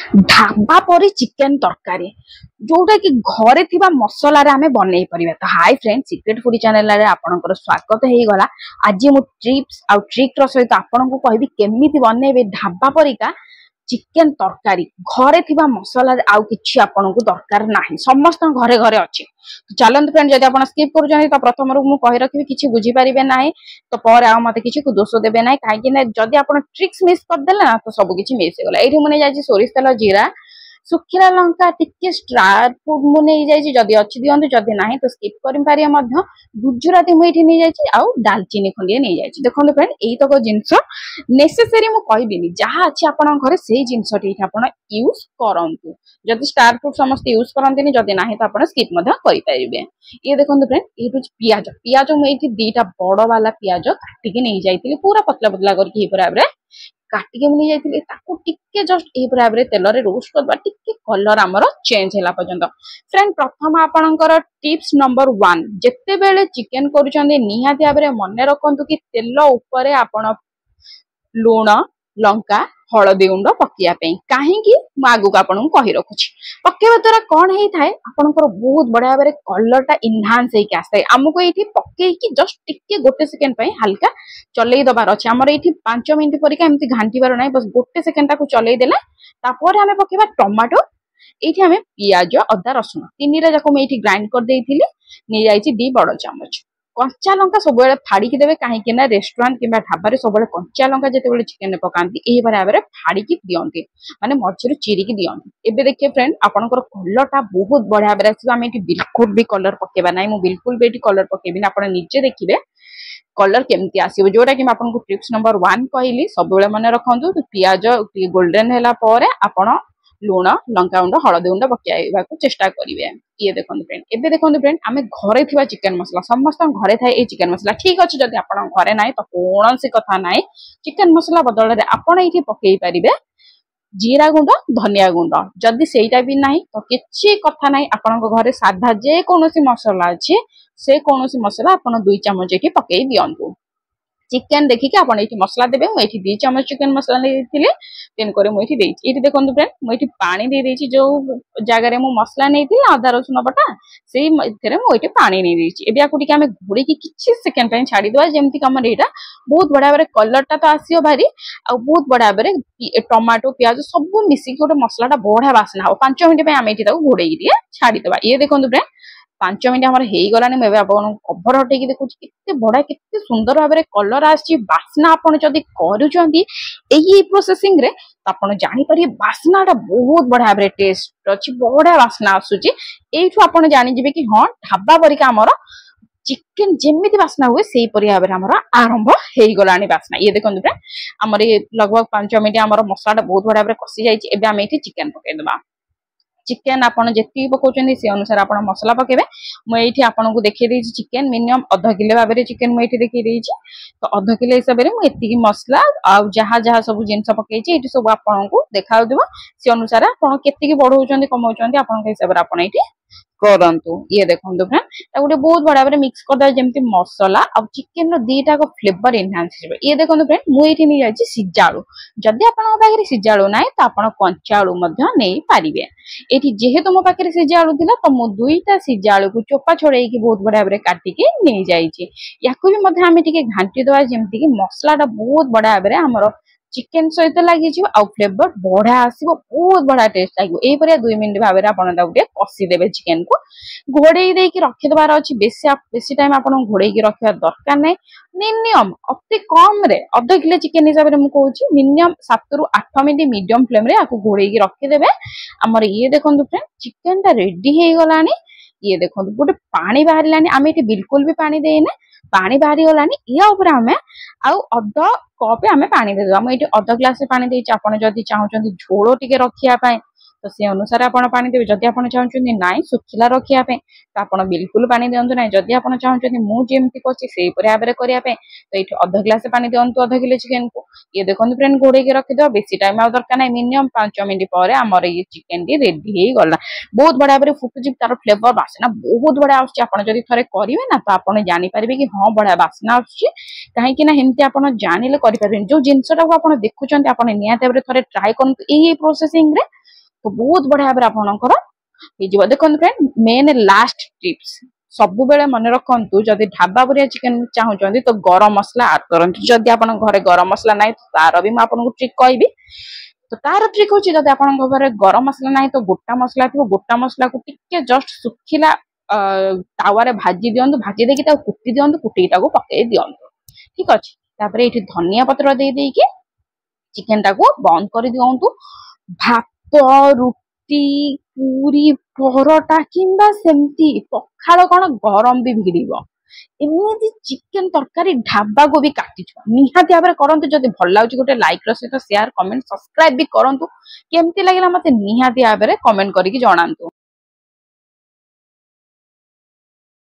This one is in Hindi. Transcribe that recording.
ढाबा परी चिकेन तरकारी जोटा कि घरे थिबा मसला रे हमें बनै परिबा। तो hi friend, secret foodie channel रे आपनकर स्वागत हेई गला। आज मु टिप्स आ ट्रिक रो सहित आपनको कहबी केमिति बनेबे ढाबा परिका चिकेन तरकारी घरे थिबा मसला रे आउ किछि आपनको दरकार नाही, समस्त घरे घरे अछि। तो चलंत फ्रेंड, जदि आपण स्किप करू जानि तो प्रथम रो मु कहि रखिबी किछि बुझी परिबे नाही, तो पर आ मते किछि को दोष देबे नाही। काहे कि ना जदि आपण ट्रिक्स मिस कर देला ना तो सब किछि मिस हो गला। एठी मने जाछि सोरिस तेल, जीरा, सुखिला लंका, टिके स्टार फूड मु नहीं जाइछि। जदि अछि दियंतु, जदि नाही तो स्किप करि पारिया मध्य। गुजराती मु एठी नहीं जाइछि आउ दालचीनी खंडिए नहीं जाइछि। देखंतु फ्रेंड, एई तको जिंस नेसेसरी मु कहबिनी, जहा अछि आपण घरे सेही जिंस ठी आपण यूज करंतु। जदि स्टार फूड समस्त यूज करंतिनी, जदि नाही तो आपण स्किप मध्य करि परिबे। ये देखंतु फ्रेंड, ए होछि पियाज। पियाज मु एठी दीटा बड़ वाला पियाज काटिके नहीं जाइतिली, पूरा पतला पतला करके ही बराबर काटिके नहीं जाइतिली। ताको टिके जस्ट ए बराबर तेल रे रोस्ट करबा, टिके कलर हमर चेंज होला पर्यंत। फ्रेंड, प्रथम आपणकर टिप्स नंबर 1, जत्ते बेले चिकन करूचंदी निहाती भाबरे मने रखंतु कि तेल ऊपर आपण लूण, लंका, हळदी गुंड पकिया पे। काहे कि मु आगु को आपन कहि रखुछि, पकेबा द्वारा कोन हेई थाए आपनकर बहुत बढिया भाबरे कलर टा इनहांस हेई के आसे। हमको एठी पकेई कि जस्ट टिके गोटे सेकंड पे हल्का चलेई दबार अछि। हमर एठी 5 मिनिट परिका एमति घांटीबार नाही, बस गोटे सेकंड ताको चलेई देला। तापर हमें पकेबा टमाटो। एठी हमें पियाज, अदा, रसुण तीनीरा जाको मैं एठी ग्राइंड कर देइथिली, नै जाईछि 2 बड़ चम्मच। कंचा लंका सब बेले फाड़ी के देबे, काहे कि ना रेस्टोरेंट किबा ढाबा रे सब बेले कंचा लंका जते बेले चिकन ने पकांती एही बराबर फाड़ी के दियंती, माने मझिरु चिरी के दियंती। एबे देखिए फ्रेंड, आपनकर कलर टा बहुत बढ़िया भाबरे आसीबा। हम एठी बिल्कुल भी कलर पकेबा नाही, मु बिल्कुल भी एठी कलर पकेबी ना। आपण निजे देखिबे कलर केमती आसीबो, जोटा कि मैं आपनको टिप्स नंबर 1 कहली। सब बेले मने रखंतु, तो पियाज गोल्डन हैला परे आपण लूण, लंका गुंड, हळदी गुंड पकाइबाकू चेष्टा करिवे। ये देखंतु फ्रेंड, एबे देखंतु फ्रेंड, आमे घरे थिबा चिकन मसला, समस्त घरे थाए ए चिकन मसला ठीक अछि। जदि आपण घरे नाही तो कोनोसी कथा नाही, चिकन मसला बदल रे आपण एठी पकेई परिबे जीरा गुंड, धनिया गुंड। जदि सेइटा भी नाही तो किछि कथा नाही, आपण घरे साधा जे कोनोसी मसला अछि से कोनोसी मसला आपण 2 चम्मच एठी पकेई दियंतु। चिकन देखिके आपण एठी मसला देबे। मु एठी 2 चम्मच चिकन मसला नै दिथिले, तेन करे मु एठी देइछि। एठी देखंतु फ्रेंड, मु एठी पानी दे देइछि। जो जागा रे मु मसला नैथिले अदा रसुण बटा, सेही इथरे मु एठी पानी नै देइछि। एबे आकु टिके हमें घोड़ी की किछि सेकंड टाइम छाडी दवा, जेमति कमर एटा बहुत बडा बरे कलर टा तो आसीयो भारी, आ बहुत बडा बरे टमाटो पियाज सब मिसी के गोटे मसला टा बढा वासना हो। 5 मिनिट पे हमें एठी ताको घोड़ेई दिए छाडी दवा। ये देखंतु फ्रेंड, 5 मिनिट हमर हेई गलानी। मैं आपन कवर हटे की देखुछि कित्ते बडा कित्ते सुंदर भाबरे कलर आछि। वासना आपण जदि करूचंदी एही प्रोसेसिंग रे तो आपण जानि पारि वासनाटा बहुत बढा भाबरे टेस्ट अछि, बढा वासना आसुछि। एइठु आपण जानि जिबे कि हां ढाबा परिका हमर चिकन जेमिति वासना हुए सेही परि भाबरे हमर आरंभ हेई गलानी वासना। ये देखंतु फ्रेंड, हमर ये लगभग 5 मिनिट हमर मसलाटा बहुत बढा भाबरे कसी जाइछि। एबे हम एठी चिकन पकेइ दबा। चिकन आपण जेति पकोचंदी से अनुसार आपण मसला पकेबे। मु एठी आपनको देखै देछि चिकन मिनिमम आधा किलो भाबरे चिकन मु एठी देखै देछि। तो आधा किलो हिसाब रे मु एति मसला आ जहा जहा सब जिंस पकेछि एठी सब आपनको देखाउ देबो। से अनुसार आपण केति की बढौचंदी कमौचंदी आपनको हिसाब रे आपण एठी करंतु। ये देखंतु फ्रेंड, ता गुटे बहुत बडा बरे मिक्स कर दा, जेमति मसला आ चिकन रो दीटा को फ्लेवर एनहांस हेबे। ये देखंतु फ्रेंड, मु एठी नि जाइछि सिजाळू। जदि आपन पाखरे सिजाळू नाही तो आपन कंचाळू मध्य नेई पारिबे। एठी जेहेतु मो पाखरे सिजाळू थिला तो मु दुईटा सिजाळू को चोपा छोड़ेई की बहुत बडा बरे काटी के नेई जाइछि। याकू भी मध्य हमें टिके घांटी दवा, जेमति कि मसलाटा बहुत बडा बरे हमरो चिकन सहित लागि जिवो आ फ्लेवर बढा आसीबो, बहुत बडा टेस्ट लागिवो। एई परिया 2 मिनिट भाबरे आपण दा गुटे कसी देबे चिकन को। घोड़ेई दे की रखि दबार अछि। बेसी टाइम आपण घोड़ेई की रखिया दरकार नै। मिनिमम अति कम रे आधा किलो चिकन हिसाब रे मु कहूची मिनिमम 7 रु 8 मिनिट मीडियम फ्लेम रे आकु घोड़ेई की रखि देबे। हमर ये देखंतु फ्रेंड, चिकन टा रेडी हेई गलानी। ये देखंतु गोटे पानी बाहरिलानी। आमे एठी बिल्कुल भी पानी देइने, पानी बाहरी गलानी। या ऊपर हमें आउ अधा कप हमें पानी दे दबा। हम एठी अधा ग्लास पानी देइछि। आपण जदि चाहुचंदी झोलो टिके रखिया पाए तो से अनुसार आपण पानी देबे। जदि आपण चाहुचंदी नाइ सुखिला रखिया पाए तो आपण बिल्कुल पानी दियंतु नाइ। जदि आपण चाहुचंदी मु जेमति करछि सेही परि आबरे करिया पाए तो एठी अधा ग्लास पानी दियंतु आधा किलो चिकन को। ये देखंतु फ्रेंड, घोड़े के रखि दो। बेसी टाइम आ दरकार नाइ, मिनिमम 5 मिनिट परे हमर ये चिकन दी रेडी हेई गला। बहुत बडा बरे फुटुछि, तार फ्लेवर वासना बहुत बडा आउछि। आपण जदि थरे करिवे ना तो आपण जानि परिबे कि हां बडा वासना आउछि। काहे कि ना हेंति आपण जानिले करि परिबे। जो जिंसटा को आपण देखुचंती आपण नियाते बरे थरे ट्राई करंतु एही प्रोसेसिंग रे। तो बहुत बढ़िया भाव आपणकर हो देखो फ्रेंड मेन लास्ट टिप्स सब बेले मन रखु जदि ढाबा परिया चिकेन चाहूँ तो गरम मसला आड करते जदि आप घरे गरम मसला ना तो तार भी आपको ट्रिक कहबी तो तार ट्रिक हूँ जब आप घरे गरम मसला ना तो गोटा मसला थी गोटा मसला को टिके जस्ट सुखिला तावा भाजी दिंतु भाजी देकी कुटी दिंतु कुटी पकई दिंतु ठीक अच्छे ये धनिया पत्र दे चिकेन टाको बंद कर दिंतु भात रुटी पूरी परोटा किंबा सेमती पखाल कौन गरम भी भिड़ एमती चिकेन तरकारी ढाबा को भी काटी निहाती भाव करंतु जदि भल लाଗୁଛି गोटे लाइक सहित शेयर कमेंट सब्सक्राइब भी करंतु केमती लागला मते निहाती भाव कमेंट करके जणांतु।